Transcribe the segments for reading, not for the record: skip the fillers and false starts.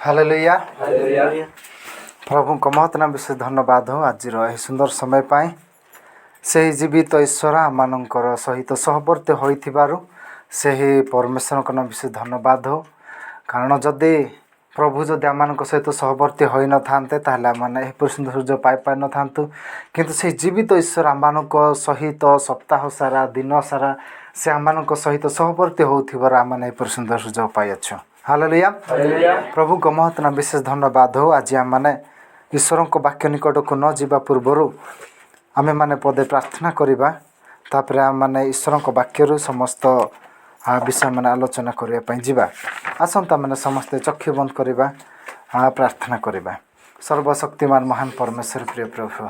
Hallelujah प्रभु को महत नाम विशेष धन्यवाद हो आज सुंदर समय पाए से जीवित ईश्वर आमर सहित सहवर्ती होइथिबारु से परमेश्वर को नाम विशेष धन्यवाद हो कारण जदि प्रभु जदि आम सहित सहवर्ती हो न थांते ताहले आमने सुंदर सुजोग पाई पार न थांतु किंतु से जीवित ईश्वर आम सहित सप्ताह सारा दिन सारा से आम सहित सहवर्ती होथिबारु आमने सुंदर सुजोग पाई अच्छु। हालेलुया प्रभु को महत नाम विशेष धन्यवाद हो आज आम मैंने ईश्वर को वाक्य निकट को न जावा पूर्वर आमे माने पदे प्रार्थना करवा तापर आम मैंने ईश्वर को वाक्य समस्त विषय मैंने आलोचना करने जावा आसंता मैंने समस्ते चक्षु बंद करवा प्रार्थना करवा। सर्वशक्तिमान महान परमेश्वर प्रिय प्रभु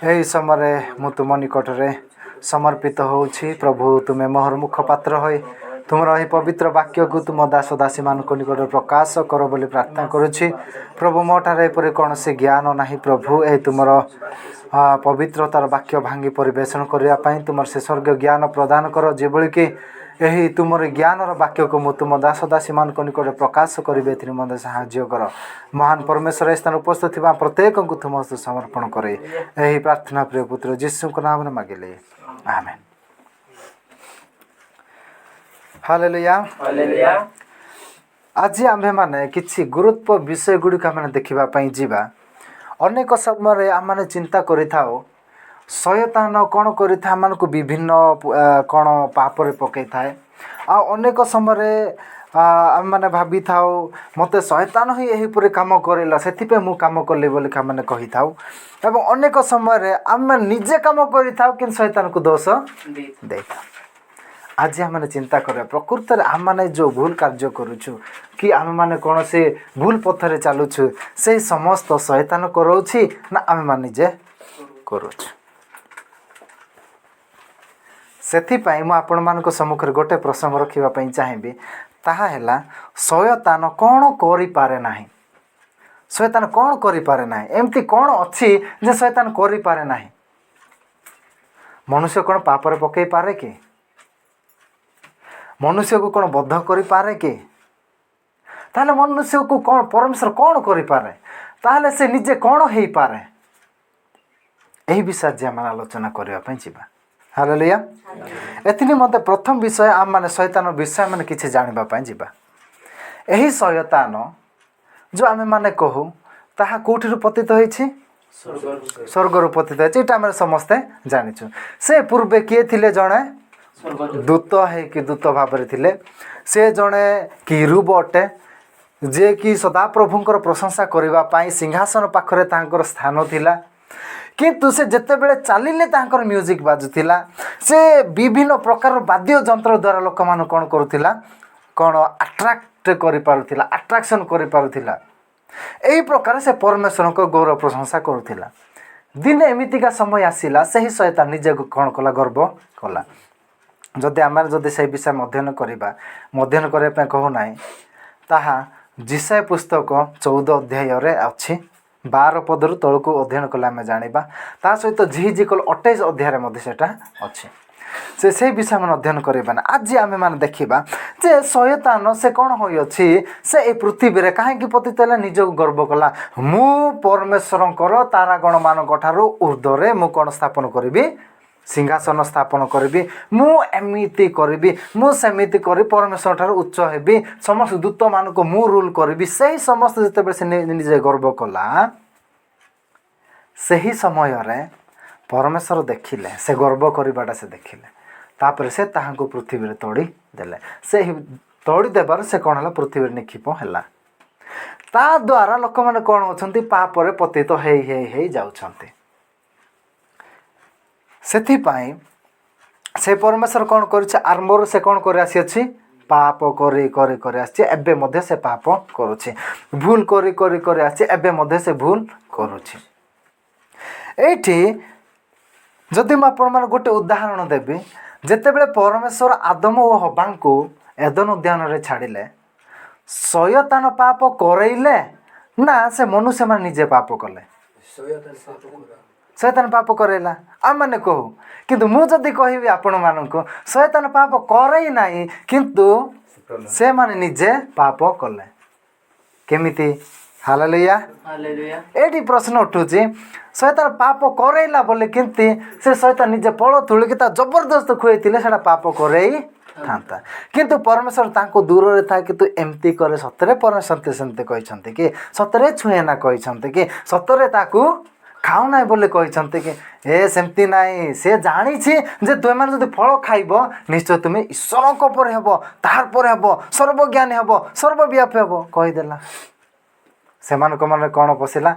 यही समय मु तुम निकट में समर्पित होउछि प्रभु तुम्हें मोहर मुखपात्र होई तुमर यही पवित्र वाक्य को तुम दास दासी मान निकट प्रकाश कर बोली प्रार्थना करुछि प्रभु मोठार एपरि कौन से ज्ञान ना प्रभु यही तुमर पवित्रतार वाक्य भांगी परिवेशन करने तुम से स्वर्ग ज्ञान प्रदान कर जेभली कि यही तुमर ज्ञान वाक्य को मु तुम दास दासी मान निकट प्रकाश करें मत साहाय्य कर महान परमेश्वर स्थान उपस्थित थी प्रत्येक को तुम समर्पण करे यही प्रार्थना प्रिय पुत्र यीशु को नाम मांगिले आमेन। हालेलुया आज आम्भे माने किछि गुरुत्व विषय गुड़िक आम देखापी जीवा अनेक समय आम चिंता करिथाओ शयतान कौन करिथा आमको विभिन्न कौन पापरे पकई थाए अनेक समय आम मैंने भाभी थाओ मत शयतान ही यहीपर कम करेला से मु कम कली बोली मैंने कही थाओ एवं अनेक समय आम निजे कम करिथाओ कि शयतान को दोष दे था। आज आम चिंता करें प्रकृत में आम मैंने जो भूल कार्य करुचु कि आम मैंने कौन से भूल पथरे चलुछु से समस्त शयतान कराउछि ना आम मैंने निजे करुछु सेथिपाई मु आपण मानको सम्मुखरे गोटे प्रसंग रखिबा पई चाहिबी ताहा हैला शयतान कौन करि पारे नाही शयतान कौन करि पारे नाही एमती कौन अछि जे शयतान करि पारे नाही मनुष्य कौन पापरे पकई पारे कि मनुष्य को कौन बद्ध करि पारे कि ताले मनुष्य को कौन परमेश्वर कौन करि पारे ताले से निजे कौन हेई पारे एही विषय जे हम आलोचना करिवा पई जिबा। हालेलुया एथिनि मते प्रथम विषय आम माने शयतान विषय माने किछि जानिबा पई जिबा एही शयतान जो आमे माने कहू ताहा कोठिरु पतित होइछि स्वर्गरु पतित होइछि एटा हम समस्ते जानिछु से पूर्वे किए थिले जणे दूत है कि दूत भाव थिले से जड़े किरूब अटे जे कि सदा प्रभुंकर प्रशंसा करबा पाई सिंहासन पाखरे तांकर स्थान थिला किंतु से जेते बेले चलिले तांकर म्यूजिक बाजुथिला से विभिन्न प्रकार वाद्य यंत्र द्वारा लोक मान कोन करूथिला कोन अट्रैक्ट करि पारुथिला अट्रैक्शन करि पारुथिला एही प्रकार से परमेश्वर को गौरव प्रशंसा करूथिला दिन एमितिका समय आसिला सही शयतान निजे कोन कला गर्व कला जदि आम जदि से विषय अध्ययन करने कहू ना ताहा जिसाय पुस्तक 14 अध्याय अच्छी 12 पदर तल को अध्ययन कले आम जाना ता सहित झिझिकल 28 अध्याय अच्छी से विषय में अध्ययन करना आज आम मैंने देखा जे शयतान से कौन हो से पृथ्वी रे कहीं पतित निज गर्व कला मु परमेश्वर तारा गण मान ऊर्ध्वे मु कौन स्थापन करी सिंहासन स्थापन करी मु एमिति करी मु सेमिति करी परमेश्वर ठार उच्च हेबी समस्त दूत मान को मु रूल करी से समस्त जिते से निजे गर्व कला सही समय रे परमेश्वर देखिले से गर्व करवाटा से देखिले तापर से ताहाको पृथ्वी रे तोड़ी देले से तोड़ी देबार से कौन है पृथ्वी निक्षेप है ता द्वारा लोक मैंने कौन होती पापरे पतित हे जाउछंती सेथिपाई से परमेश्वर कौन कर आरंभ से कौन कर आसी पाप कर एबे मध्य से पाप करुछि भूल कर आसी एबे मध्य से भूल करुछि एठी जदि मैं आपण मान गोटे उदाहरण देबी जेते बेले परमेश्वर आदम और हव्वा को एदन उद्यान रे छाड़िले शयतान पाप करैले ना से मनुष्य मान निजे पाप कले शयतान पाप करेला आम मैंने कहू किंतु मु जदि कहबी आपण मानक शयतान पाप करई नाही किंतु से माने निजे पाप कले केमिति हालेलुया एटी प्रश्न उठुची शैतान पाप करेला बोले किंती से शैतान निजे पड़ तुलिकी जबरदस्त खुएथिले सेटा पाप करेई था किंतु परमेश्वर तांको दूर रे था कि तू एमती करे सतरे परमेश्वर सेमती कहते कि सतरे छुएना कहते कि सतरे ताकू खाऊ ना बोले कहते कि ए सेमती नाई से जानी जे तुम मैंने जब फल खाइब निश्चय तुम्हें ईश्वर पर हेब तार पर हेब सर्वज्ञानी हेब सर्वव्यापी हेब कहीदेला से माने कौन पशिला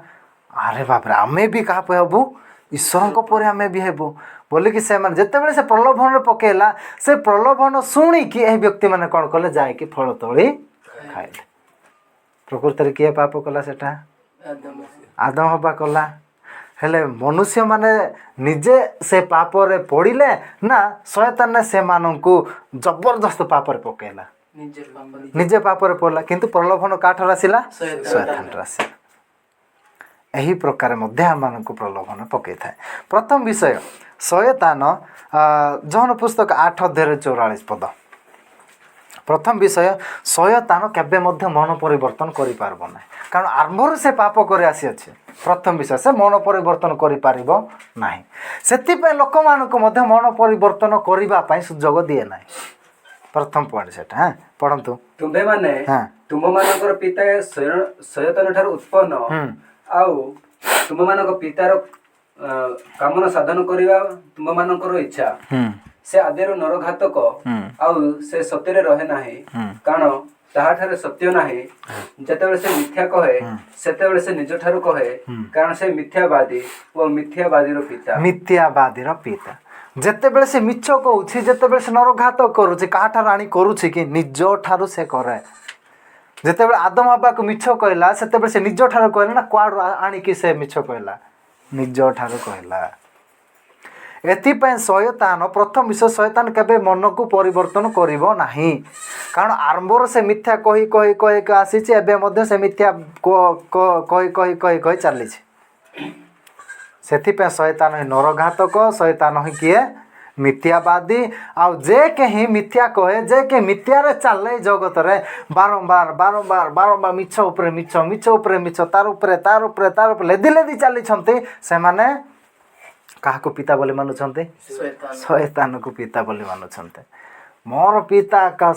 अरे बाप रे आमे भी क्या हेबू ईश्वर पर आमे भी हेबू बोलिकी से जिते से प्रलोभन पकेला से प्रलोभन शुणिकी यह व्यक्ति मैंने कौन कले जाकि फल तोड़ी खाइले प्रकृत में किए पाप कला सेटा आदम हवा कला हेले मनुष्य माने निजे से पाप रे पड़िले ना शैतान से मानू जबरदस्त पाप रे पकेला निजे पाप रे पड़ला किंतु प्रलोभन काठर आसिला शैतान आसिला यही प्रकार मध्य आमको प्रलोभन पकई थाए प्रथम विषय शैतान जहन पुस्तक 8 अध्याय 44 पद प्रथम विषय शैतान केबे मध्य मन परिवर्तन करि पारबो ना कारण आरंभर से पाप करे आसी अछि प्रथम विषय से मन परिवर्तन करि पारिबो नाही सेति पे लोक मानको मध्य मन परिवर्तन करिबा पई सुजोग दिए नाही प्रथम पॉइंट सेटा हां पढंतु तुमे माने तुम मानकर पिता शैतान ठार उत्पन्न आउ तुम मानक पितार कामना साधन करिवा तुम मानकर इच्छा से आदेर नरघातक आउ से सत्य रहे नाही कारण ताहा ठारे सत्य नाही जतेबेले से मिथ्या कहे सेतेबेले से निज ठारू कहे कारण से मिथ्यावादी व मिथ्यावादीर पिता जेतेबेले से मिछ कहूछि जेतेबेले से नरघात करूछि काहा ठार आनी करूछि कि निज ठारू से करे जेतेबेले आदम हवा को मिछ कहला सेतेबेले से निज ठारू कहला ना क्वाड आनी कि से मिछ कहला निज ठारू कहला एथिपाई शैतान प्रथम विषय शैतान केबे मन को परिवर्तन करिवो नाही कारण आरंभर से मिथ्या कही कही कही आसी एबे मध्य से मिथ्या कही कही कही कही चली सेथिपाई शैतान ही नरघातक शैतान ही किए मिथ्यावादी आउ जे कहीं मिथ्या कहे जे के मिथ्या रे चले जगत रे बारंबार बारंबार बारंबार मिछ उपरे मिछ मिछ उपरे मिछ तार उपरे तार उपरे तार उपरे लेदी लेदी चली छंती से माने काहा को पिता बोले मानुछंते शैतान को पिता बोले मानुछंते मोर पिता का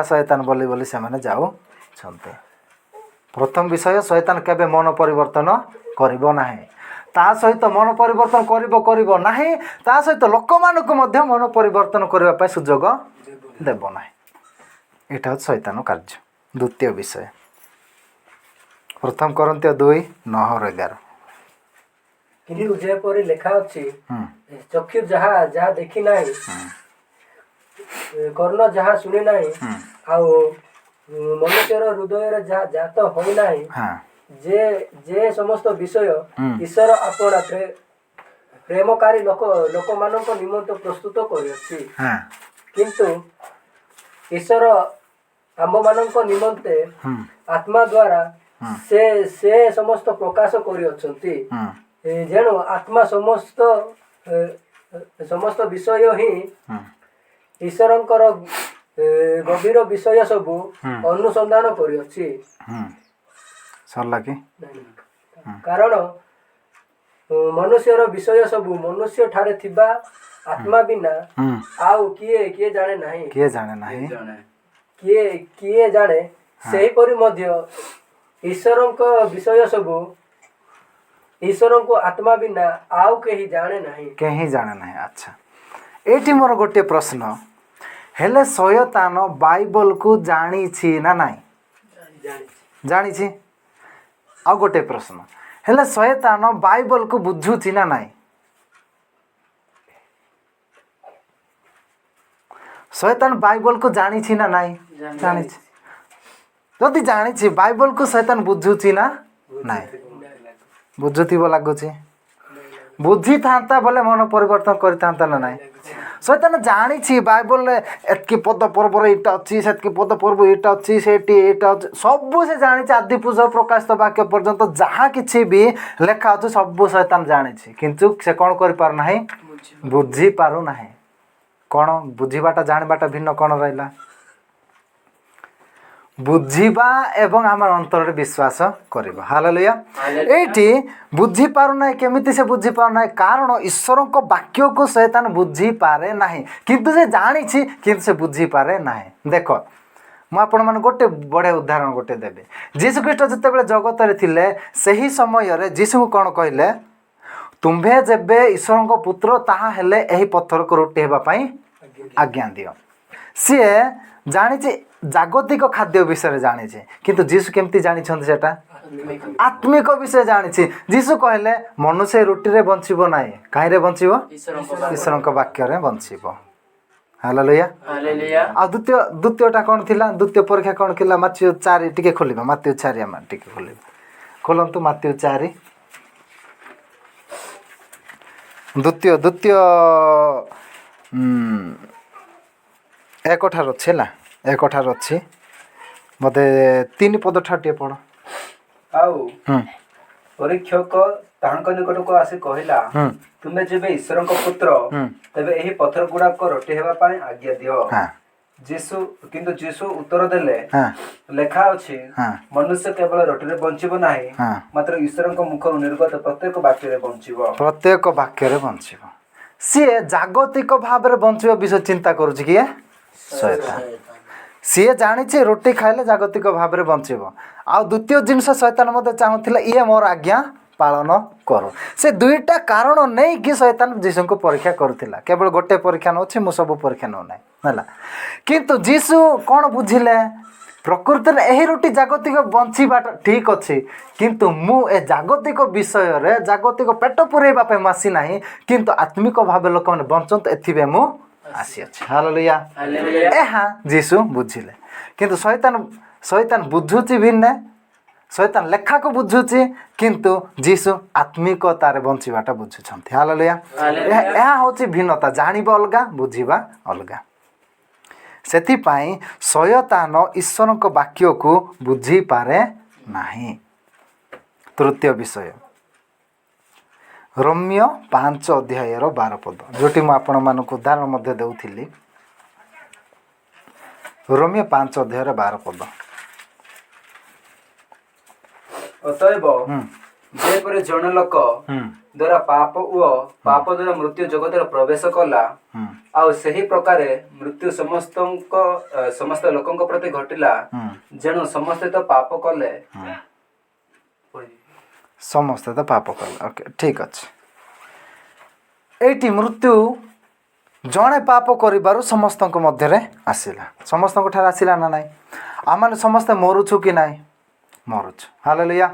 शैतान बोली बोली से माने जाऊ छंते प्रथम विषय शैतान केबे मन परिवर्तन करिवो नाही ता सहित मन परिवर्तन करिवो नाही ता सहित लोक मानक मध्य मन परिवर्तन करबा पय सुजोग देबो नाही एटा शैतान कार्य द्वितीय विषय प्रथम करन्त्य 2:9-11 किंतु जेपरि लेखा अछि चक्षु जहा जहा देखि नाही कर्ण जहा सुनि नाही आउ मनुष्यर हृदय रे जहा जात होई नाही जे जे समस्त विषय ईश्वर आपणा प्रेमकारी लोक मानक निमंत प्रस्तुत करिछि किंतु ईश्वर आम मानक निमंते आत्मा द्वारा से समस्त प्रकाश करि अछंती जेणु आत्मा समस्त विषय ही ईश्वरंकर गभीर विषय सब अनुसंधान करिछि सरला कि कारण मनुष्यर विषय सब मनुष्य ठारे थिबा आत्मा बिना आउ किए जाने नाही किए जाने सेही परि मध्य ईश्वरंक विषय सब ईश्वर को आत्मा बिना आउ कहीं जाने नहीं अच्छा एटी मोर गोटे प्रश्न हेले शैतान बाइबल को जानी छी ना नहीं जानी छी आ गोटे प्रश्न हेले शैतान बाइबल को बुझु छी ना नहीं शैतान बाइबल को जानी छी ना नहीं जानी छी जदि जानी छी बाइबल को शैतान बुझु छी ना नहीं बुझुथी लगुच बुझी था बोले मन परिवर्तन करता ना ना शैतान जानी बाइबल एतकी पद पर्व यहाँ अच्छी से पद पर्व यहाँ अच्छी से सब से जानी आदि पुरुष प्रकाशित वाक्य पर्यंत जहाँ कि भी लेखा अच्छे सब शैतान जानी किंतु से कौन कर पार नहीं बुझी पारु नहीं कौन बुझीबाटा जानवाटा भिन्न कौन रहा ବୁଝିବା ଏବଂ ଆମର ଅନ୍ତରରେ ବିଶ୍ୱାସ କରିବା। ହାଲେଲୁୟା। ଏଇଠି ବୁଝିପାରୁନାହିଁ। କେମିତି ସେ ବୁଝିପାରୁନାହିଁ? କାରଣ ଈଶ୍ୱରଙ୍କ ବାକ୍ୟକୁ ଶୈତାନ ବୁଝିପାରେ ନାହିଁ, କିନ୍ତୁ ସେ ଜାଣିଛି, କିନ୍ତୁ ସେ ବୁଝିପାରେ ନାହିଁ। ଦେଖ, ମୁଁ ଆପଣମାନଙ୍କୁ ଗୋଟେ ବଢ଼ିଆ ଉଦାହରଣ ଗୋଟେ ଦେବି। ଯୀଶୁଖ୍ରୀଷ୍ଟ ଯେତେବେଳେ ଜଗତରେ ଥିଲେ ସେହି ସମୟରେ ଯୀଶୁଙ୍କୁ କ'ଣ କହିଲେ? ତୁମ୍ଭେ ଯେବେ ଈଶ୍ୱରଙ୍କ ପୁତ୍ର ତାହା ହେଲେ ଏହି ପଥରକୁ ରୁଟି ହେବା ପାଇଁ ଆଜ୍ଞା ଦିଅ। ସିଏ ଜାଣିଛି ଜାଗତିକ ଖାଦ୍ୟ ବିଷୟରେ ଜାଣିଛି, କିନ୍ତୁ ଯୀଶୁ କେମିତି ଜାଣିଛନ୍ତି ସେଟା? ଆତ୍ମିକ ବିଷୟ ଜାଣିଛି। ଯୀଶୁ କହିଲେ ମନୁଷ୍ୟ ରୁଟିରେ ବଞ୍ଚିବ ନାହିଁ, କାହିଁରେ ବଞ୍ଚିବ? ଈଶ୍ୱରଙ୍କ ବାକ୍ୟରେ ବଞ୍ଚିବ। ହାଲେଲୁୟା। ଆଉ ଦ୍ୱିତୀୟଟା କ'ଣ ଥିଲା? ଦ୍ୱିତୀୟ ପରୀକ୍ଷା କ'ଣ ଥିଲା? ମାଥିଉ 4 ଟିକେ ଖୋଲିବା। ମାଥିଉ 4 ଆମେ ଟିକେ ଖୋଲିବା। ଖୋଲନ୍ତୁ ମାଥିଉ 4। ଦ୍ୱିତୀୟ ଏକଠାରୁ ଅଛି ହେଲା, ଏକଠାରୁ ଅଛି। ମୋତେ 3 ପଦ ଠାରୁ ଟିକେ ପଢ଼। ଆଉ ପରୀକ୍ଷକ ତାହାଙ୍କ ନିକଟକୁ ଆସି କହିଲା, ତୁମେ ଯେବେ ଈଶ୍ୱରଙ୍କ ପୁତ୍ର, ତେବେ ଏହି ପଥର ଗୁଡାକ ରୁଟି ହେବା ପାଇଁ ଆଜ୍ଞା ଦିଅ। କିନ୍ତୁ ଯୀଶୁ ଉତ୍ତର ଦେଲେ, ଲେଖା ଅଛି, ମନୁଷ୍ୟ କେବଳ ରୁଟିରେ ବଞ୍ଚିବ ନାହିଁ, ମାତ୍ର ଈଶ୍ୱରଙ୍କ ମୁଖରୁ ନିର୍ଗତ ପ୍ରତ୍ୟେକ ବାକ୍ୟରେ ବଞ୍ଚିବ। ପ୍ରତ୍ୟେକ ବାକ୍ୟରେ ବଞ୍ଚିବ। ସିଏ ଜାଗତିକ ଭାବରେ ବଞ୍ଚିବା ବିଷୟ ଚିନ୍ତା କରୁଛି କିଏ? ଶୈତାନ। ସିଏ ଜାଣିଛି ରୁଟି ଖାଇଲେ ଜାଗତିକ ଭାବରେ ବଞ୍ଚିବ। ଆଉ ଦ୍ୱିତୀୟ ଜିନିଷ ଶୈତାନ ମଧ୍ୟ ଚାହୁଁଥିଲା ଇଏ ମୋର ଆଜ୍ଞା ପାଳନ କରୁ। ସେ ଦୁଇଟା କାରଣ ନେଇକି ଶୈତାନ ଯୀଶୁଙ୍କୁ ପରୀକ୍ଷା କରୁଥିଲା। କେବଳ ଗୋଟେ ପରୀକ୍ଷା ନେଉଛି, ମୁଁ ସବୁ ପରୀକ୍ଷା ନେଉନାହିଁ ହେଲା। କିନ୍ତୁ ଯୀଶୁ କ'ଣ ବୁଝିଲେ? ପ୍ରକୃତରେ ଏହି ରୁଟି ଜାଗତିକ ବଞ୍ଚିବାଟା ଠିକ୍ ଅଛି, କିନ୍ତୁ ମୁଁ ଏ ଜାଗତିକ ବିଷୟରେ ଜାଗତିକ ପେଟ ପୁରେଇବା ପାଇଁ ମୁଁ ଆସିନାହିଁ, କିନ୍ତୁ ଆତ୍ମିକ ଭାବେ ଲୋକମାନେ ବଞ୍ଚନ୍ତୁ ଏଥିପାଇଁ ମୁଁ ଆସିଅଛି। ହାଲେଲୁୟା। ଏହା ଯୀଶୁ ବୁଝିଲେ। କିନ୍ତୁ ଶୈତାନ ବୁଝୁଛି ଭିନ୍ନ। ଶୈତାନ ଲେଖାକୁ ବୁଝୁଛି, କିନ୍ତୁ ଯୀଶୁ ଆତ୍ମିକତାରେ ବଞ୍ଚିବାଟା ବୁଝୁଛନ୍ତି। ହାଲେଲୁୟା। ଏହା ହେଉଛି ଭିନ୍ନତା। ଜାଣିବା ଅଲଗା, ବୁଝିବା ଅଲଗା। ସେଥିପାଇଁ ଶୈତାନ ଈଶ୍ୱରଙ୍କ ବାକ୍ୟକୁ ବୁଝିପାରେ ନାହିଁ। ତୃତୀୟ ବିଷୟ, ରୋମୀୟ 5 ଅଧ୍ୟାୟର 12 ପଦ, ଯେଉଁଠି ମୁଁ ଆପଣମାନଙ୍କୁ ଉଦାହରଣ ମଧ୍ୟ ଦେଉଥିଲି। ରୋମୀୟ 5 ଅଧ୍ୟାୟର 12 ପଦ। ଅତଏବ ଯେପରି ଜଣେ ଲୋକ ଦ୍ୱାରା ପାପ ଓ ପାପ ଦ୍ୱାରା ମୃତ୍ୟୁ ଜଗତରେ ପ୍ରବେଶ କଲା, ଆଉ ସେହି ପ୍ରକାରେ ମୃତ୍ୟୁ ସମସ୍ତ ଲୋକଙ୍କ ପ୍ରତି ଘଟିଲା, ଯେଣୁ ସମସ୍ତେ ତ ପାପ କଲେ। ସମସ୍ତେ ତ ପାପ କଲେ। ଓକେ, ଠିକ୍ ଅଛି। ଏଇଠି ମୃତ୍ୟୁ ଜଣେ ପାପ କରିବାରୁ ସମସ୍ତଙ୍କ ମଧ୍ୟରେ ଆସିଲା। ସମସ୍ତଙ୍କ ଠାରେ ଆସିଲା ନା ନାହିଁ? ଆମମାନେ ସମସ୍ତେ ମରୁଛୁ କି ନାହିଁ? ମରୁଛୁ। ହାଲେଲୁୟା।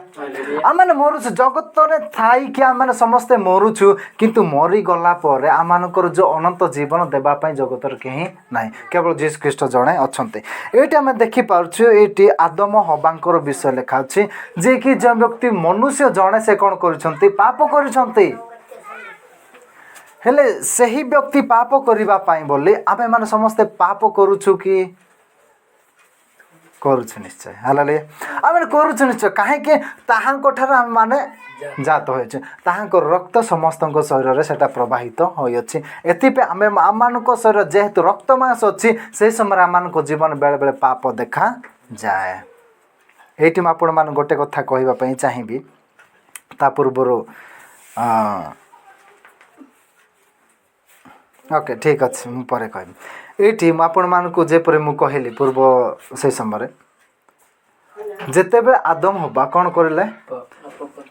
ଆମମାନେ ମରୁଛୁ। ଜଗତରେ ଥାଇକି ଆମମାନେ ସମସ୍ତେ ମରୁଛୁ, କିନ୍ତୁ ମରିଗଲା ପରେ ଆମମାନଙ୍କର ଯେଉଁ ଅନନ୍ତ ଜୀବନ ଦେବା ପାଇଁ ଜଗତରେ କେହି ନାହିଁ, କେବଳ ଯୀଶୁ ଖ୍ରୀଷ୍ଟ ଜଣେ ଅଛନ୍ତି। ଏଇଠି ଆମେ ଦେଖିପାରୁଛୁ, ଏଇଠି ଆଦମ ହବାଙ୍କର ବିଷୟ ଲେଖା ଅଛି, ଯିଏକି ଯେଉଁ ବ୍ୟକ୍ତି ମନୁଷ୍ୟ ଜଣେ ସେ କ'ଣ କରିଛନ୍ତି? ପାପ କରିଛନ୍ତି। ହେଲେ ସେହି ବ୍ୟକ୍ତି ପାପ କରିବା ପାଇଁ ବୋଲି ଆମେମାନେ ସମସ୍ତେ ପାପ କରୁଛୁ କି? କରୁଛୁ ନିଶ୍ଚୟ। ହାଲେଲୁୟା। ଆମେ କରୁଛୁ ନିଶ୍ଚୟ। କାହିଁକି? ତାହାଙ୍କ ଠାରୁ ଆମେମାନେ ଜାତ ହୋଇଛୁ। ତାହାଙ୍କ ରକ୍ତ ସମସ୍ତଙ୍କ ଶରୀରରେ ସେଟା ପ୍ରବାହିତ ହୋଇଅଛି। ଏଥିପାଇଁ ଆମମାନଙ୍କ ଶରୀର ଯେହେତୁ ରକ୍ତ ମାଂସ ଅଛି, ସେହି ସମୟରେ ଆମମାନଙ୍କ ଜୀବନ ବେଳେବେଳେ ପାପ ଦେଖାଯାଏ। ଏଇଠି ମୁଁ ଆପଣମାନଙ୍କୁ ଗୋଟେ କଥା କହିବା ପାଇଁ ଚାହିଁବି। ତା ପୂର୍ବରୁ ଓକେ, ଠିକ୍ ଅଛି, ମୁଁ ପରେ କହିବି। ଏଇଠି ମୁଁ ଆପଣମାନଙ୍କୁ ଯେପରି ମୁଁ କହିଲି ପୂର୍ବ ସେହି ସମୟରେ, ଯେତେବେଳେ ଆଦମ ହବା କ'ଣ କରିଲେ?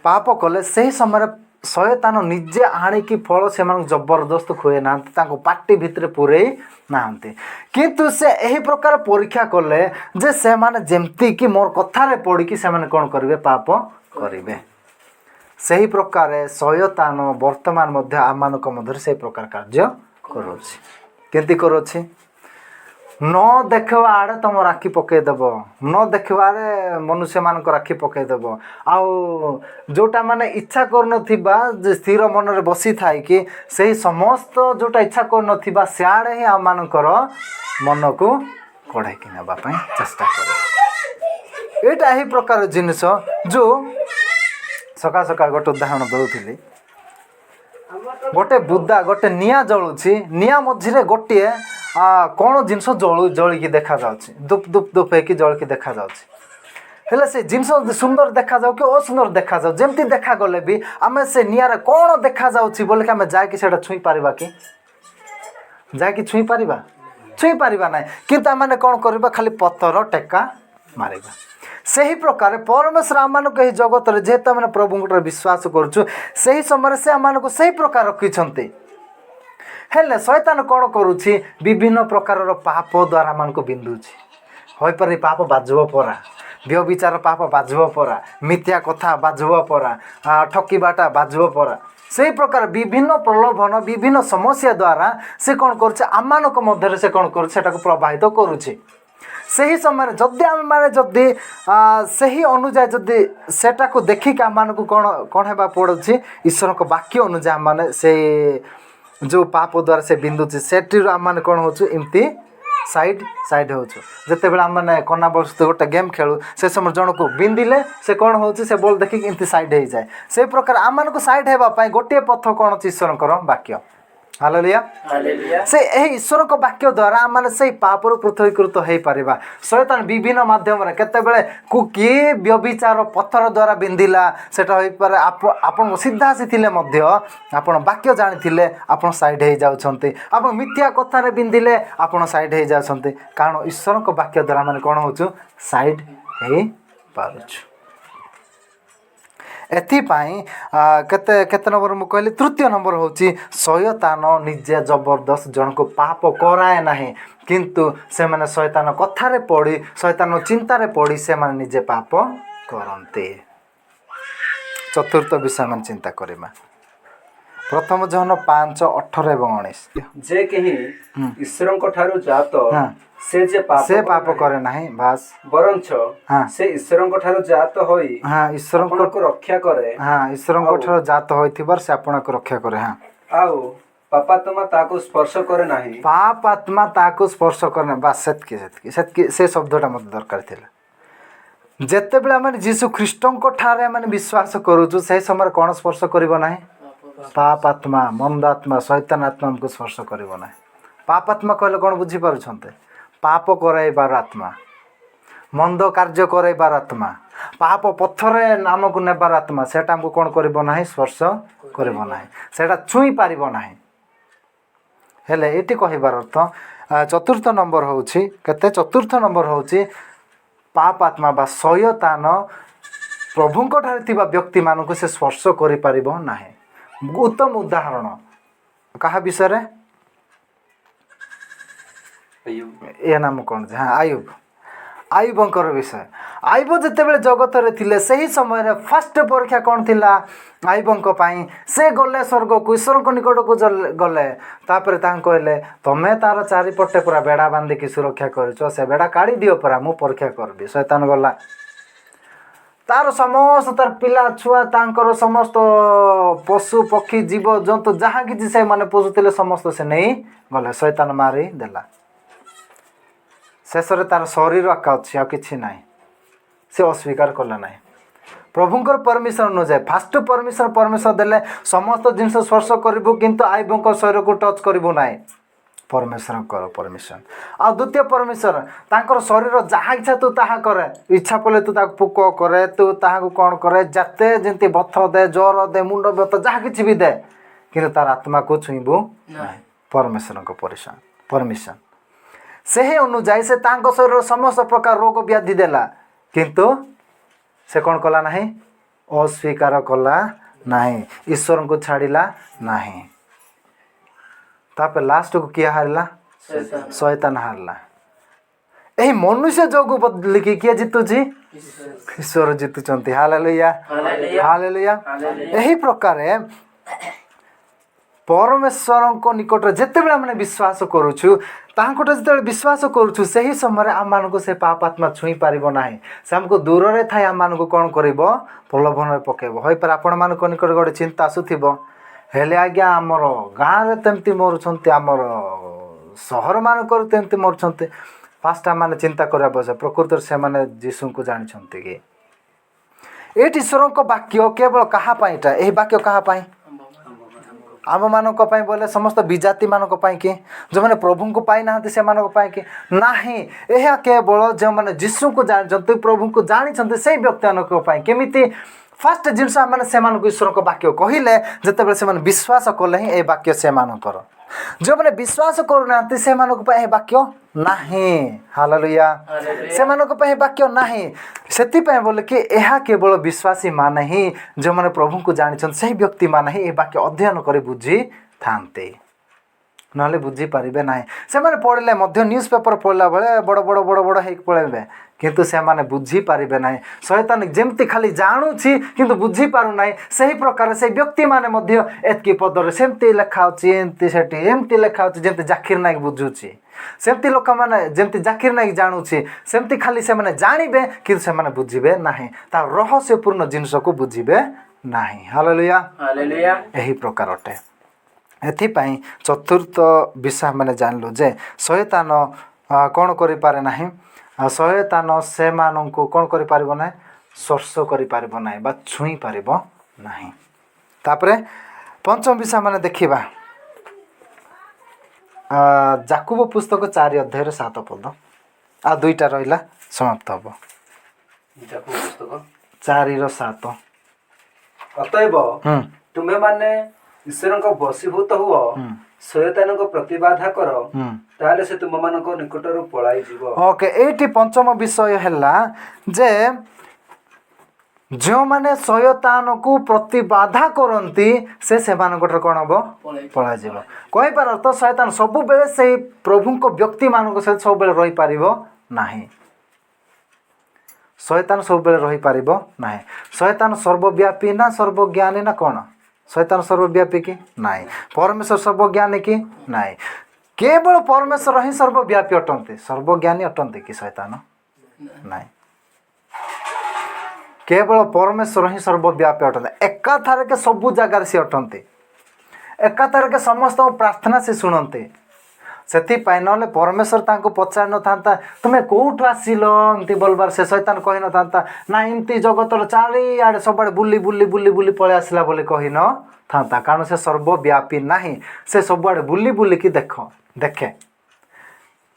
ପାପ କଲେ। ସେହି ସମୟରେ ଶୟତାନ ନିଜେ ଆଣିକି ଫଳ ସେମାନଙ୍କୁ ଜବରଦସ୍ତ ଖୁଆଇ ନାହାନ୍ତି, ତାଙ୍କୁ ପାଟି ଭିତରେ ପୁରେଇ ନାହାନ୍ତି। କିନ୍ତୁ ସେ ଏହି ପ୍ରକାର ପରୀକ୍ଷା କଲେ ଯେ ସେମାନେ ଯେମିତିକି ମୋର କଥାରେ ପଡ଼ିକି ସେମାନେ କ'ଣ କରିବେ? ପାପ କରିବେ। ସେହି ପ୍ରକାରେ ଶୟତାନ ବର୍ତ୍ତମାନ ମଧ୍ୟ ଆମମାନଙ୍କ ମଧ୍ୟରେ ସେହି ପ୍ରକାର କାର୍ଯ୍ୟ କରୁଛି। କେମିତି କରୁଛି? ନ ଦେଖିବା ଆଡ଼େ ତୁମ ଆଖି ପକାଇଦେବ, ନ ଦେଖିବାରେ ମନୁଷ୍ୟମାନଙ୍କ ଆଖି ପକାଇଦେବ। ଆଉ ଯେଉଁଟା ମାନେ ଇଚ୍ଛା କରୁନଥିବା, ଯେ ସ୍ଥିର ମନରେ ବସିଥାଇକି ସେହି ସମସ୍ତ ଯେଉଁଟା ଇଚ୍ଛା କରୁନଥିବା ସିଆଡ଼େ ହିଁ ଆମମାନଙ୍କର ମନକୁ କଢ଼େଇକି ନେବା ପାଇଁ ଚେଷ୍ଟା କରେ। ଏଇଟା ଏହି ପ୍ରକାର ଜିନିଷ ଯେଉଁ ସକାଳ ସକାଳ ଗୋଟେ ଉଦାହରଣ ଦେଉଥିଲି। ଗୋଟେ ବୁଦା, ଗୋଟେ ନିଆଁ ଜଳୁଛି, ନିଆଁ ମଝିରେ ଗୋଟିଏ କ'ଣ ଜିନିଷ ଜଳିକି ଦେଖାଯାଉଛି, ଧୂପ ଧୂପ ଧୂପ ହେଇକି ଜଳିକି ଦେଖାଯାଉଛି। ହେଲେ ସେ ଜିନିଷ ସୁନ୍ଦର ଦେଖାଯାଉ କି ଅସୁନ୍ଦର ଦେଖାଯାଉ, ଯେମିତି ଦେଖାଗଲେ ବି ଆମେ ସେ ନିଆଁରେ କ'ଣ ଦେଖାଯାଉଛି ବୋଲିକି ଆମେ ଯାଇକି ସେଇଟା ଛୁଇଁ ପାରିବା କି? ଯାଇକି ଛୁଇଁ ପାରିବା ନାହିଁ। କିନ୍ତୁ ଆମମାନେ କ'ଣ କରିବା? ଖାଲି ପଥର ଟେକା ମାରିବା। ସେହି ପ୍ରକାର ପରମେଶ୍ୱର ଆମମାନଙ୍କୁ ଏହି ଜଗତରେ ଯେହେତୁ ଆମେ ପ୍ରଭୁଙ୍କଠାରେ ବିଶ୍ୱାସ କରୁଛୁ, ସେହି ସମୟରେ ସେ ଆମମାନଙ୍କୁ ସେହି ପ୍ରକାର ରଖିଛନ୍ତି। ହେଲେ ଶୈତାନ କ'ଣ କରୁଛି? ବିଭିନ୍ନ ପ୍ରକାରର ପାପ ଦ୍ୱାରା ଆମମାନଙ୍କୁ ବିନ୍ଧୁଛି। ହୋଇପାରେ ପାପ ବାଜିବ ପରା, ବ୍ୟଭିଚାର ପାପ ବାଜିବ ପରା, ମିଥ୍ୟା କଥା ବାଜିବ ପରା, ଠକିବାଟା ବାଜିବ ପରା। ସେହି ପ୍ରକାର ବିଭିନ୍ନ ପ୍ରଲୋଭନ, ବିଭିନ୍ନ ସମସ୍ୟା ଦ୍ୱାରା ସେ କ'ଣ କରୁଛି? ଆମମାନଙ୍କ ମଧ୍ୟରେ ସେ କ'ଣ କରୁଛି? ସେଟାକୁ ପ୍ରବାହିତ କରୁଛି। ସେହି ସମୟରେ ଯଦି ଆମେମାନେ ଯଦି ସେହି ଅନୁଯାୟୀ ଯଦି ସେଟାକୁ ଦେଖିକି ଆମମାନଙ୍କୁ କ'ଣ ହେବା ପଡ଼ୁଛି? ଈଶ୍ୱରଙ୍କ ବାକ୍ୟ ଅନୁଯାୟୀ ଆମମାନେ ସେଇ ଯେଉଁ ପାପ ଦ୍ୱାରା ସେ ବିନ୍ଧୁଛି ସେଠିରୁ ଆମମାନେ କ'ଣ ହେଉଛୁ? ଏମିତି ସାଇଡ୍ ହେଉଛୁ। ଯେତେବେଳେ ଆମମାନେ କନା ବଳ ଗୋଟେ ଗେମ୍ ଖେଳୁ, ସେ ସମୟରେ ଜଣକୁ ବିନ୍ଧିଲେ ସେ କ'ଣ ହେଉଛି? ସେ ବଲ୍ ଦେଖିକି ଏମିତି ସାଇଡ୍ ହେଇଯାଏ। ସେହି ପ୍ରକାର ଆମମାନଙ୍କୁ ସାଇଡ୍ ହେବା ପାଇଁ ଗୋଟିଏ ପଥ କ'ଣ ଅଛି? ଈଶ୍ୱରଙ୍କର ବାକ୍ୟ। ହାଲେଲୁୟା। ସେ ଏହି ଈଶ୍ୱରଙ୍କ ବାକ୍ୟ ଦ୍ୱାରା ଆମମାନେ ସେଇ ପାପରୁ ପୃଥକୀକୃତ ହେଇପାରିବା। ଶୈତାନ ବିଭିନ୍ନ ମାଧ୍ୟମରେ କେତେବେଳେ କିଏ ବ୍ୟଭିଚାର ପଥର ଦ୍ୱାରା ବିନ୍ଧିଲା, ସେଟା ହୋଇପାରେ ଆପଣଙ୍କୁ ସିଧା ଆସିଥିଲେ ମଧ୍ୟ ଆପଣ ବାକ୍ୟ ଜାଣିଥିଲେ ଆପଣ ସାଇଡ୍ ହେଇଯାଉଛନ୍ତି। ଆପଣ ମିଥ୍ୟା କଥାରେ ବିନ୍ଧିଲେ ଆପଣ ସାଇଡ୍ ହେଇଯାଉଛନ୍ତି। କାରଣ ଈଶ୍ୱରଙ୍କ ବାକ୍ୟ ଦ୍ୱାରା ଆମେ କ'ଣ ହେଉଛୁ? ସାଇଡ୍ ହେଇପାରୁଛୁ। ଏଥିପାଇଁ କେତେ ନମ୍ବର ମୁଁ କହିଲି? ତୃତୀୟ ନମ୍ବର ହେଉଛି ଶୈତାନ ନିଜେ ଜବରଦସ୍ତ ଜଣକୁ ପାପ କରାଏ ନାହିଁ, କିନ୍ତୁ ସେମାନେ ଶୈତାନ କଥାରେ ପଡ଼ି, ଶୈତାନ ଚିନ୍ତାରେ ପଡ଼ି ସେମାନେ ନିଜେ ପାପ କରନ୍ତି। ଚତୁର୍ଥ ବିଷୟ ଆମେ ଚିନ୍ତା କରିବା। ପ୍ରଥମ ଜହନ 5:18 ଏବଂ 19। ଯେ କେହି ଈଶ୍ୱରଙ୍କ ଠାରୁ ଜାତ ସେ ଯେ ପାପ କରେ ନାହିଁ, ବାସ୍ ବରଞ୍ଚ ସେ ଈଶ୍ୱରଙ୍କ ଠାରୁ ଜାତ ହୋଇ ଈଶ୍ୱରଙ୍କୁ ରକ୍ଷା କରେ। ଈଶ୍ୱରଙ୍କ ଠାରୁ ଜାତ ହୋଇଥିବାର ସେ ଆପଣଙ୍କୁ ରକ୍ଷା କରେ। ଆଉ ପାପାତ୍ମା ତାହାକୁ ସ୍ପର୍ଶ କରେ ନାହିଁ। ପାପ ଆତ୍ମା ତାହାକୁ ସ୍ପର୍ଶ କରେ ନାହିଁ। ବାସ୍ ସେତିକି ସେ ଶବ୍ଦଟା ମୋତେ ଦରକାର ଥିଲା। ଯେତେବେଳେ ଆମେ ଯୀଶୁ ଖ୍ରୀଷ୍ଟଙ୍କ ଠାରେ ଆମେ ବିଶ୍ୱାସ କରୁଛୁ, ସେହି ସମୟରେ କ'ଣ ସ୍ପର୍ଶ କରିବ ନାହିଁ? ପାପ ଆତ୍ମା, ମନ୍ଦ ଆତ୍ମା, ଶୈତାନ ଆତ୍ମା ଆମକୁ ସ୍ପର୍ଶ କରିବ ନାହିଁ। ପାପ ଆତ୍ମା କହିଲେ କ'ଣ ବୁଝିପାରୁଛନ୍ତି? ପାପ କରାଇବାର ଆତ୍ମା, ମନ୍ଦ କାର୍ଯ୍ୟ କରାଇବାର ଆତ୍ମା, ପାପ ପଥରେ ନାମକୁ ନେବାର ଆତ୍ମା, ସେଇଟା ଆମକୁ କ'ଣ କରିବ ନାହିଁ? ସ୍ପର୍ଶ କରିବ ନାହିଁ, ସେଇଟା ଛୁଇଁ ପାରିବ ନାହିଁ। ହେଲେ ଏଇଠି କହିବାର ଅର୍ଥ ଚତୁର୍ଥ ନମ୍ବର ହେଉଛି କେତେ? ଚତୁର୍ଥ ନମ୍ବର ହେଉଛି ପାପ ଆତ୍ମା ବା ଶୈତାନ ପ୍ରଭୁଙ୍କ ଠାରେ ଥିବା ବ୍ୟକ୍ତିମାନଙ୍କୁ ସେ ସ୍ପର୍ଶ କରିପାରିବ ନାହିଁ। ଉତ୍ତମ ଉଦାହରଣ କାହା ବିଷୟରେ? ଏ ନାମ କ'ଣ? ଆୟୁବଙ୍କର ବିଷୟ। ଆୟୁବ ଯେତେବେଳେ ଜଗତରେ ଥିଲେ ସେହି ସମୟରେ ଫାଷ୍ଟ ପରୀକ୍ଷା କ'ଣ ଥିଲା ଆୟୁବଙ୍କ ପାଇଁ? ସେ ଗଲେ ସ୍ୱର୍ଗକୁ, ଈଶ୍ୱରଙ୍କ ନିକଟକୁ ଗଲେ। ତାପରେ ତାଙ୍କୁ କହିଲେ, ତମେ ତାର ଚାରିପଟେ ପୁରା ବେଡ଼ା ବାନ୍ଧିକି ସୁରକ୍ଷା କରିଛ, ସେ ବେଡ଼ା କାଢ଼ି ଦିଅ ପରା, ମୁଁ ପରୀକ୍ଷା କରିବି। ଶୈତାନ ଗଲା, ତାର ସମସ୍ତ ତାର ପିଲା ଛୁଆ, ତାଙ୍କର ସମସ୍ତ ପଶୁ ପକ୍ଷୀ ଜୀବଜନ୍ତୁ ଯାହା କିଛି ସେମାନେ ପୋଷୁଥିଲେ ସମସ୍ତ ସେ ନେଇ ଗଲେ। ଶୈତାନ ମାରି ଦେଲା। ଶେଷରେ ତାର ଶରୀର ଆକା ଅଛି, ଆଉ କିଛି ନାହିଁ। ସେ ଅସ୍ୱୀକାର କଲା ନାହିଁ। ପ୍ରଭୁଙ୍କର ପରମିଶନ ଅନୁଯାୟୀ ଫାଷ୍ଟ ପରମିଶନ ଦେଲେ ସମସ୍ତ ଜିନିଷ ସ୍ପର୍ଶ କରିବୁ, କିନ୍ତୁ ଆୟୁବଙ୍କ ଶରୀରକୁ ଟଚ୍ କରିବୁ ନାହିଁ। ପରମେଶ୍ୱରଙ୍କର ପରମିଶନ। ଆଉ ଦ୍ୱିତୀୟ ପରମିଶନ, ତାଙ୍କର ଶରୀର ଯାହା ଇଚ୍ଛା ତୁ ତାହା କରେ, ଇଚ୍ଛା ପଡ଼ିଲେ ତୁ ତାକୁ ପୋକ କରେ, ତୁ ତାହାକୁ କ'ଣ କରେ, ଯେତେ ଯେମିତି ବଥ ଦେ, ଜ୍ୱର ଦେ, ମୁଣ୍ଡ ବ୍ୟଥା ଯାହା କିଛି ବି ଦେ, କିନ୍ତୁ ତାର ଆତ୍ମାକୁ ଛୁଇଁବୁ ନାହିଁ। ପରମେଶ୍ୱରଙ୍କ ପରମିଶନ। ସେହି ଅନୁଯାୟୀ ସେ ତାଙ୍କ ଶରୀରର ସମସ୍ତ ପ୍ରକାର ରୋଗ ବ୍ୟାଧି ଦେଲା, କିନ୍ତୁ ସେ କ'ଣ କଲା ନାହିଁ? ଅସ୍ୱୀକାର କଲା ନାହିଁ, ଈଶ୍ୱରଙ୍କୁ ଛାଡ଼ିଲା ନାହିଁ। ତାପରେ ଲାଷ୍ଟକୁ କିଏ ହାରିଲା? ଶୈତାନ ହାରିଲା। ଏହି ମନୁଷ୍ୟ ଯୋଗୁ ବଦଳିକି କିଏ ଜିତୁଛି? ଈଶ୍ୱର ଜିତୁଛନ୍ତି। Hallelujah, hallelujah. ଏହି ପ୍ରକାରେ ପରମେଶ୍ୱରଙ୍କ ନିକଟରେ ଯେତେବେଳେ ଆମେ ବିଶ୍ୱାସ କରୁଛୁ, ତାଙ୍କଠାରେ ଯେତେବେଳେ ବିଶ୍ୱାସ କରୁଛୁ, ସେହି ସମୟରେ ଆମମାନଙ୍କୁ ସେ ପାପ ଆତ୍ମା ଛୁଇଁ ପାରିବ ନାହିଁ। ସେ ଆମକୁ ଦୂରରେ ଥାଇ ଆମମାନଙ୍କୁ କ'ଣ କରିବ? ପ୍ରଲୋଭନରେ ପକାଇବ। ହୋଇପାରେ ଆପଣମାନଙ୍କ ନିକଟରେ ଗୋଟେ ଚିନ୍ତା ଆସୁଥିବ, ହେଲେ ଆଜ୍ଞା ଆମର ଗାଁରେ ତେମିତି ମରୁଛନ୍ତି, ଆମର ସହରମାନଙ୍କରେ ତେମିତି ମରୁଛନ୍ତି। ଫାଷ୍ଟ ଆମମାନେ ଚିନ୍ତା କରିବା ବସେ, ପ୍ରକୃତରେ ସେମାନେ ଯୀଶୁଙ୍କୁ ଜାଣିଛନ୍ତି କି? ଏଇଠି ଈଶ୍ୱରଙ୍କ ବାକ୍ୟ କେବଳ କାହା ପାଇଁଟା? ଏହି ବାକ୍ୟ କାହା ପାଇଁ? आम मानक बोले समस्त विजाति मानक कि जो मैंने प्रभु को पाई ना से कि नहीं यह केवल जो मैंने जीशु को जानते प्रभु को जानी से व्यक्ति मानक केमिति फास्ट जिनस आम से ईश्वर को वाक्य कहले जिते से विश्वास कले ही ये वाक्य से जो मैंने विश्वास करूना से वाक्य नहीं हालेलुया से वाक्य नहीं से बोले कि यह केवल विश्वासी मान ही जो मैंने प्रभु को जानी से व्यक्ति मान ही ये वाक्य अध्ययन कर बुझी थांते ना बुझी पारे ना से पढ़ले न्यूज पेपर पढ़ला बेले बड़ बड़ बड़ बड़ हो पड़े किंतु से माने बुझी पारे ना शैतान जमती खाली जानूची किंतु बुझी पारुना से प्रकार से व्यक्ति माने एतकी पदर सेमती लेखा एमती एमती लेखा जमती जाकिर नायक बुझुची सेमती लोक मैंने जमती जाकिर नायक जानूची सेमती खाली से माने जानिबे किंतु से माने बुझिबे नाही ता रहस्यपूर्ण जिनस को बुझिबे नाही हालेलुया हालेलुया यही प्रकार अटे एथिपाई चतुर्थ विषय मैंने जानलु जे शैतान कौन करि पारे नाही शैतान से मानू कौन करि पारिबो नाही स्पर्श करि पारिबो नाही बा छुई पारिबो नाही तापरे पंचम विषय मैंने देखिबा जाकुब पुस्तक 4 अध्याय 7 पद आ दुईटा रहिला समाप्त हबो जाकुब पुस्तक 4:7 अतएव तुम्हें माने ईश्वर को वशीभूत हुओ शैतान को प्रतिबाधा कर ताले से तुम मान को निकटर पलाई जीव ओके एटी पंचम विषय हैला जे जो माने शैतान को प्रतिबाधा करंती से मानकर कौन हम पड़ा जीव कहि पार तो शैतान सब बेले से प्रभु को व्यक्ति मान से सब बेले रही पारिबो नाही शैतान सब बेले रही पारिबो नाही शैतान सर्वव्यापी ना सर्वज्ञानी ना कौन शैतान सर्वव्यापी कि नाई परमेश्वर सर्वज्ञानी कि नाई केवल परमेश्वर ही सर्वव्यापी अटंती सर्वज्ञानी अटंती कि शैतान नाई केवल परमेश्वर ही सर्वव्यापी अटंती एकाथार के सबु जगार से अटंती एकाथार के समस्त प्रार्थना से शुणती से ना परमेश्वर तांको पचार न था तुम्हें कौटू आसिल एमती बोलबार से शैतान कही न था ना एमती जगतर चारिआडे सब बुली बुली बुली बुली पलि आसला बोली कही न था कारण से सर्वव्यापी नहीं से सबुआड़े बुली बुलिकी देखे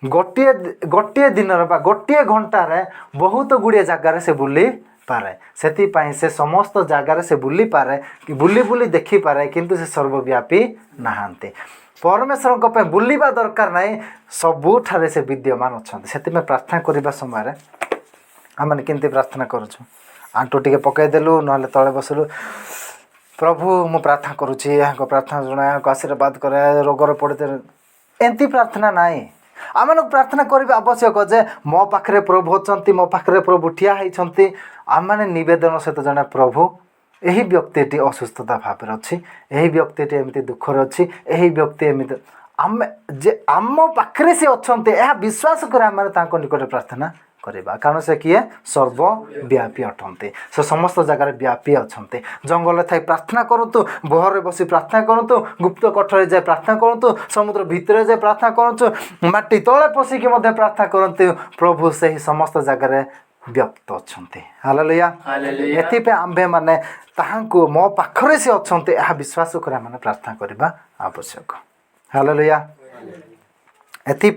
गोटे गोटे दिन गोटे घंटार बहुत गुड़िए जगार से बुली पारे से समस्त जगार से बुली पारे बुली बुली देखी पारे किंतु से सर्वव्यापी नहांती परमेश्वर को बुलवा दरकार नहीं सबुठारे से विद्यमान अच्छा से प्रार्थना करने समय आम केमती प्रार्थना करुँ आंटू टे पकईदेलु ना तले बसलु प्रभु मु प्रार्थना करुँची यहाँ प्रार्थना शुणा आशीर्वाद करे रोगर पड़ते एमती प्रार्थना नाई आम प्रार्थना करवा आवश्यक जे मो पाखे प्रभु अच्छा मो पाखे प्रभु ठिया होती आम मैंने नवेदन सहित जन प्रभु यही व्यक्ति असुस्थता भाव अच्छी यही व्यक्ति एमती दुखर अच्छी यही व्यक्ति एमती आम जे आम पाखे से अच्छा विश्वास कर आम निकट प्रार्थना करवा कारण से किए सर्वव्यापी अटंती से समस्त जगार व्यापी अच्छा जंगल थी प्रार्थना करूँ बहर बसी प्रार्थना करूँ गुप्त कठरे जाए प्रार्थना करूँ समुद्र भितर जाए प्रार्थना करूँ माटी तले पशिकी प्रार्थना करते प्रभु से ही समस्त जगार व्यक्त अच्छा हालेलुया एथि आम्भे माने ताहांको मो पाखरे से अच्छा यह विश्वास कर आम प्रार्थना करवा आवश्यक हालेलुया एथि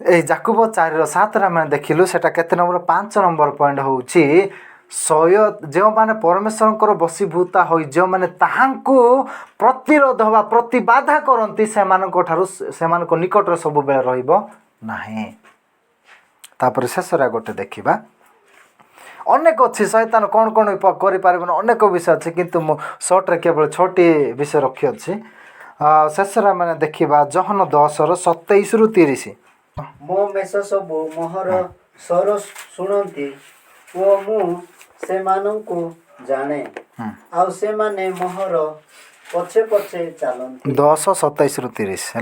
जाकुब 4:7 आम देखिलु सेटा केते नंबर 5 नंबर पॉइंट होउची जो माने परमेश्वर वशीभूता हो जो माने ताहांको प्रतिरोध हवा प्रतिबाधा करंती से निकट सब बेले रहिबो नाही तापर शेषरा गोटे देखा अनेक अच्छी शैतान कौन कौन कर अनेक विषय अच्छे किंतु मु सर्ट्रे केवल 6टी विषय रखी अच्छी शेषरा मैंने देखा जहन 10:27-30 मो मेष सबु मोहर स्वर शुणती ओ मु से मानंकु जाने आउ से माने मोहर पछे पछे चलती 10:27-30 है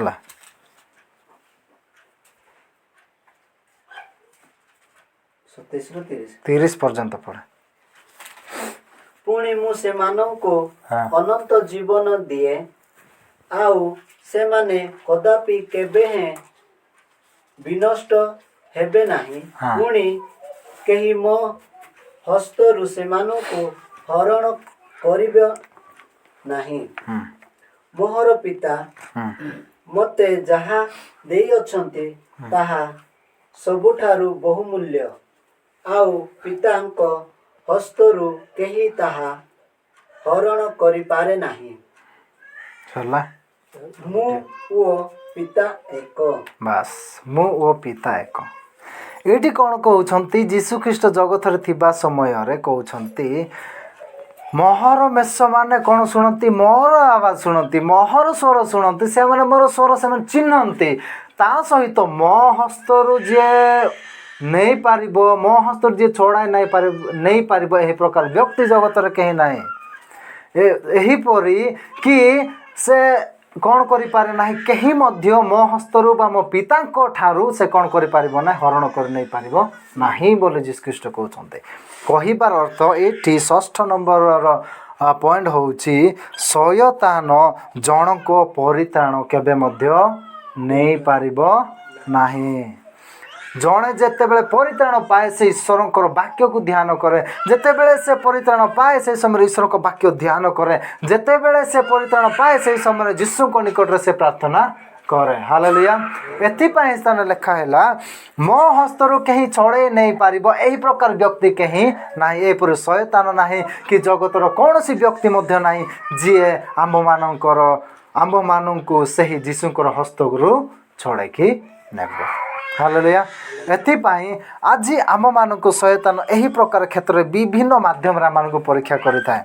30 पर्यंत पढ़े पुणी मु से मानंकु अनंत जीवन दिए आउ से माने कदापि केबे हैं विनष्ट हेबे नाही पुणी केही मो हस्तरु से मानंकु हरण करिबे नाही मोहर पिता मते जहा ଦେଇଅଛନ୍ତି ତାହା ସବୁଠାରୁ ବହୁମୂଲ୍ୟ ଆଉ ପିତାଙ୍କ ହସ୍ତରୁ କେହି ତାହା ହରଣ କରିପାରେ ନାହିଁ। ସରିଲା ମୁଁ ଓ ପିତା ଏକ। ବାସ୍ ମୁଁ ଓ ପିତା ଏକ। ଏଇଠି କ'ଣ କହୁଛନ୍ତି ଯୀଶୁଖ୍ରୀଷ୍ଟ ଜଗତରେ ଥିବା ସମୟରେ କହୁଛନ୍ତି ମୋହର ମେଷମାନେ କ'ଣ ଶୁଣନ୍ତି ମୋର ଆବାଜ ଶୁଣନ୍ତି ମୋହର ସ୍ୱର ଶୁଣନ୍ତି ସେମାନେ ମୋର ସ୍ୱର ସେମାନେ ଚିହ୍ନନ୍ତି ତା ସହିତ ମୋ ହସ୍ତରୁ ଯିଏ ନେଇପାରିବ ମୋ ହସ୍ତରୁ ଯିଏ ଛଡ଼ାଇ ନେଇପାରିବ ଏହି ପ୍ରକାର ବ୍ୟକ୍ତି ଜଗତରେ କେହି ନାହିଁ। ଏହିପରି କି ସେ କ'ଣ କରିପାରେ ନାହିଁ କେହି ମଧ୍ୟ ମୋ ହସ୍ତରୁ ବା ମୋ ପିତାଙ୍କ ଠାରୁ ସେ କ'ଣ କରିପାରିବ ନାହିଁ ହରଣ କରି ନେଇପାରିବ ନାହିଁ ବୋଲି ଯୀଶୁଖ୍ରୀଷ୍ଟ କହୁଛନ୍ତି। କହିବାର ଅର୍ଥ ଏଇଠି 6 ନମ୍ବରର ପଏଣ୍ଟ ହେଉଛି ଶୟତାନ ଜଣଙ୍କ ପରିତ୍ରାଣ କେବେ ମଧ୍ୟ ନେଇପାରିବ ନାହିଁ। ଜଣେ ଯେତେବେଳେ ପରିତ୍ରାଣ ପାଏ ସେ ଈଶ୍ୱରଙ୍କର ବାକ୍ୟକୁ ଧ୍ୟାନ କରେ ଯେତେବେଳେ ସେ ପରିତ୍ରାଣ ପାଏ ସେହି ସମୟରେ ଈଶ୍ୱରଙ୍କ ବାକ୍ୟ ଧ୍ୟାନ କରେ ଯେତେବେଳେ ସେ ପରିତ୍ରାଣ ପାଏ ସେହି ସମୟରେ ଯୀଶୁଙ୍କ ନିକଟରେ ସେ ପ୍ରାର୍ଥନା କରେ। ହାଲେଲୁୟା। ଏଥିପାଇଁ ସ୍ଥାନ ଲେଖା ହେଲା ମୋ ହସ୍ତରୁ କେହି ଛଡ଼େଇ ନେଇପାରିବ ଏହି ପ୍ରକାର ବ୍ୟକ୍ତି କେହି ନାହିଁ ଏପରି ଶୟତାନ ନାହିଁ କି ଜଗତର କୌଣସି ବ୍ୟକ୍ତି ମଧ୍ୟ ନାହିଁ ଯିଏ ଆମ୍ଭମାନଙ୍କୁ ସେହି ଯୀଶୁଙ୍କର ହସ୍ତରୁ ଛଡ଼େଇକି ନେବ। ହାଲେଲୁୟା। ଏଥିପାଇଁ ଆଜି ଆମମାନଙ୍କୁ ଶୟତାନ ଏହି ପ୍ରକାର କ୍ଷେତ୍ରରେ ବିଭିନ୍ନ ମାଧ୍ୟମରେ ଆମମାନଙ୍କୁ ପରୀକ୍ଷା କରିଥାଏ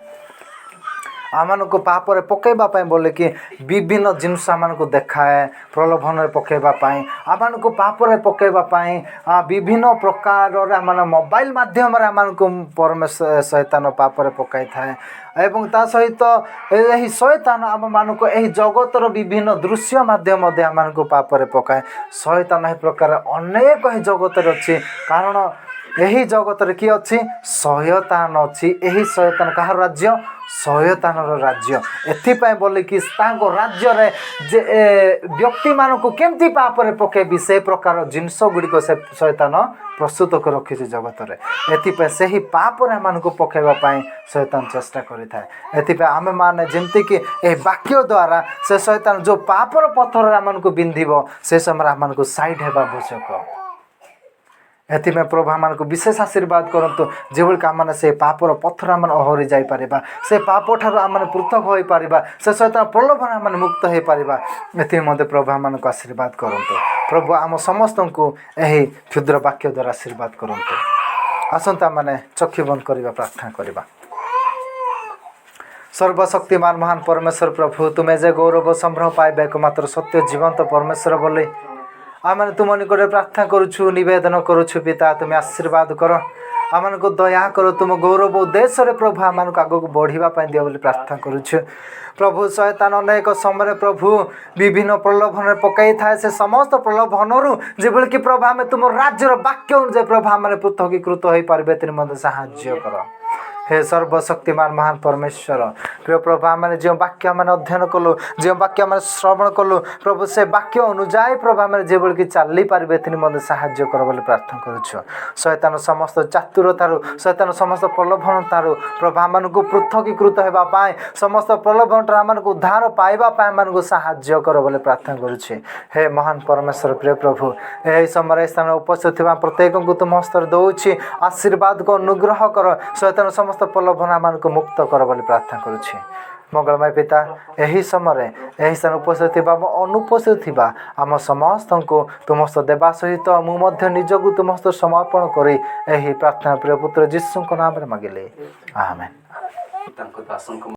ଆମମାନଙ୍କୁ ପାପରେ ପକାଇବା ପାଇଁ ବୋଲିକି ବିଭିନ୍ନ ଜିନିଷ ଆମମାନଙ୍କୁ ଦେଖାଏ ପ୍ରଲୋଭନରେ ପକାଇବା ପାଇଁ ଆମମାନଙ୍କୁ ପାପରେ ପକାଇବା ପାଇଁ ବିଭିନ୍ନ ପ୍ରକାରରେ ଆମ ମୋବାଇଲ ମାଧ୍ୟମରେ ଆମମାନଙ୍କୁ ଶୟତାନ ପାପରେ ପକାଇଥାଏ ଏବଂ ତା ସହିତ ଏହି ଶୟତାନ ଆମମାନଙ୍କୁ ଏହି ଜଗତର ବିଭିନ୍ନ ଦୃଶ୍ୟ ମାଧ୍ୟମ ମଧ୍ୟ ଆମମାନଙ୍କୁ ପାପରେ ପକାଏ। ଶୟତାନ ଏହି ପ୍ରକାର ଅନେକ ଏହି ଜଗତରେ ଅଛି କାରଣ ଏହି ଜଗତରେ କିଏ ଅଛି ଶୟତାନ ଅଛି। ଏହି ଶୟତାନ କାହାର ରାଜ୍ୟ ଶୟତାନର ରାଜ୍ୟ। ଏଥିପାଇଁ ବୋଲିକି ତାଙ୍କ ରାଜ୍ୟରେ ଯେ ବ୍ୟକ୍ତିମାନଙ୍କୁ କେମିତି ପାପରେ ପକାଇବି ସେ ପ୍ରକାର ଜିନିଷ ଗୁଡ଼ିକ ସେ ଶୟତାନ ପ୍ରସ୍ତୁତ କରି ରଖିଛି ଜଗତରେ। ଏଥିପାଇଁ ସେହି ପାପରେ ଆମମାନଙ୍କୁ ପକାଇବା ପାଇଁ ଶୟତାନ ଚେଷ୍ଟା କରିଥାଏ। ଏଥିପାଇଁ ଆମେମାନେ ଯେମିତିକି ଏହି ବାକ୍ୟ ଦ୍ୱାରା ସେ ଶୟତାନ ଯେଉଁ ପାପର ପଥରରେ ଆମମାନଙ୍କୁ ବିନ୍ଧିବ ସେ ସମୟରେ ଆମମାନଙ୍କୁ ସାଇଡ଼୍ ହେବା ଆବଶ୍ୟକ। ଏଥିପାଇଁ ପ୍ରଭୁ ଆମମାନଙ୍କୁ ବିଶେଷ ଆଶୀର୍ବାଦ କରନ୍ତୁ ଯେଭଳିକି ଆମମାନେ ସେ ପାପର ପଥର ଆମେ ଓହରି ଯାଇପାରିବା ସେ ପାପ ଠାରୁ ଆମେ ପୃଥକ ହୋଇପାରିବା ସେ ଶୟତାନ ପ୍ରଲୋଭନ ଆମେ ମୁକ୍ତ ହୋଇପାରିବା। ଏଥିପାଇଁ ମଧ୍ୟ ପ୍ରଭୁ ଆମମାନଙ୍କୁ ଆଶୀର୍ବାଦ କରନ୍ତୁ। ପ୍ରଭୁ ଆମ ସମସ୍ତଙ୍କୁ ଏହି କ୍ଷୁଦ୍ର ବାକ୍ୟ ଦ୍ୱାରା ଆଶୀର୍ବାଦ କରନ୍ତୁ। ଆସନ୍ତୁ ଆମମାନେ ଚକ୍ଷୁ ବନ୍ଦ କରିବା ପ୍ରାର୍ଥନା କରିବା। ସର୍ବଶକ୍ତିମାନ ମହାନ ପରମେଶ୍ୱର ପ୍ରଭୁ ତୁମେ ଯେ ଗୌରବ ସମ୍ଭ୍ରମ ପାଇବା ଏକମାତ୍ର ସତ୍ୟ ଜୀବନ୍ତ ପରମେଶ୍ୱର ବୋଲି ଆମେ ତୁମ ନିକଟରେ ପ୍ରାର୍ଥନା କରୁଛୁ ନିବେଦନ କରୁଛୁ ପିତା ତୁମେ ଆଶୀର୍ବାଦ କର ଆମମାନଙ୍କୁ ଦୟା କର ତୁମ ଗୌରବ ଉଦ୍ଦେଶ୍ୟରେ ପ୍ରଭୁ ଆମମାନଙ୍କୁ ଆଗକୁ ବଢ଼ିବା ପାଇଁ ଦିଅ ବୋଲି ପ୍ରାର୍ଥନା କରୁଛୁ। ପ୍ରଭୁ ଶୟତାନ ଅନେକ ସମୟରେ ପ୍ରଭୁ ବିଭିନ୍ନ ପ୍ରଲୋଭନରେ ପକାଇଥାଏ ସେ ସମସ୍ତ ପ୍ରଲୋଭନରୁ ଯେଭଳିକି ପ୍ରଭୁ ଆମେ ତୁମ ରାଜ୍ୟର ବାକ୍ୟ ଅନୁଯାୟୀ ପ୍ରଭୁ ଆମେ ପୃଥକୀକୃତ ହୋଇପାରିବେ ଏଥିରେ ମଧ୍ୟ ସାହାଯ୍ୟ କର। हे सर्वशक्तिमान महान परमेश्वर प्रिय प्रभु आम जो वाक्य आम अध्ययन कलु जो वाक्य आम श्रवण कलु प्रभु से वाक्य अनुजाई प्रभु आम जो कि चली पारे साहाय्य कर बोली प्रार्थना करुछु। शैतान समस्त चातुर तारु शैतान समस्त प्रलोभन तारु प्रभु आम को पृथकीकृत होगापाई समस्त प्रलोभन आम उद्धार पाइबापी आम साहाय्य कर बोली प्रार्थना करुच्छे। हे महान परमेश्वर प्रिय प्रभु यही समय स्थान उपस्थित प्रत्येक को तुम हस्तर दौची आशीर्वाद को अनुग्रह कर शैतान समस्त प्रलोभन आम मुक्त कर बोली प्रार्थना करुच्छे। मंगलमय पिता यही समय यही स्थान उपस्थित अनुपस्थित आम समस्त को तुम हस्त देवा सहित मुझे निजक तुम हस्त समर्पण कर प्रार्थना प्रिय पुत्र जीशु नाम मांगिले आमेन।